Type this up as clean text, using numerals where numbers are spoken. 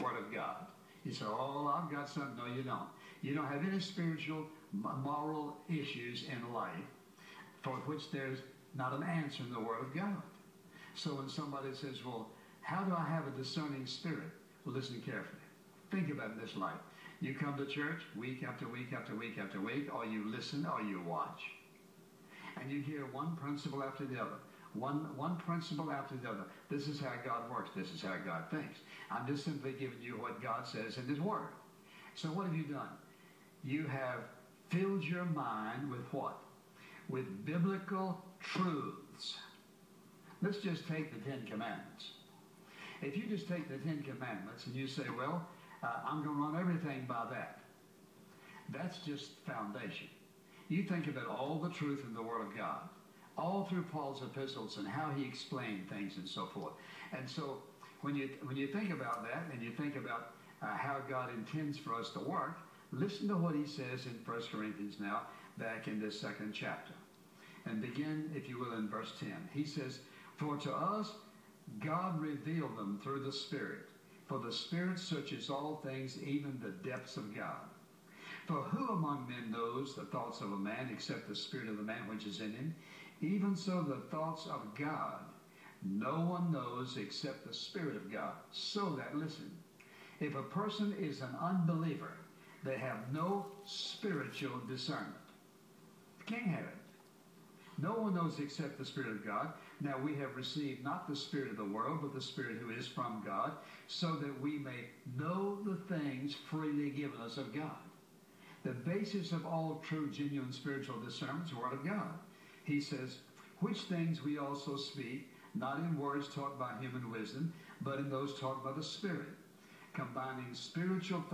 Word of God. You say, oh, I've got something. No, you don't. You don't have any spiritual, moral issues in life for which there's not an answer in the Word of God. So when somebody says, well, how do I have a discerning spirit? Well, listen carefully. Think about this life. You come to church week after week after week after week, or you listen or you watch. And you hear one principle after the other. One principle after the other. This is how God works. This is how God thinks. I'm just simply giving you what God says in His Word. So what have you done? You have filled your mind with what? With biblical truths. Let's just take the Ten Commandments. If you just take the Ten Commandments and you say, well, I'm going to run everything by that. That's just foundation. You think about all the truth in the Word of God, all through Paul's epistles and how he explained things and so forth. And so when you think about that and you think about how God intends for us to work, listen to what he says in 1 Corinthians now, back in this second chapter. And begin, if you will, in verse 10. He says, for to us God revealed them through the Spirit. For the Spirit searches all things, even the depths of God. For who among men knows the thoughts of a man except the spirit of the man which is in him? Even so the thoughts of God no one knows except the Spirit of God. So that, listen, if a person is an unbeliever, they have no spiritual discernment. They can't have it. No one knows except the Spirit of God. Now we have received not the spirit of the world, but the Spirit who is from God, so that we may know the things freely given us of God. The basis of all true, genuine spiritual discernment is the Word of God. He says, which things we also speak, not in words taught by human wisdom, but in those taught by the Spirit, combining spiritual thought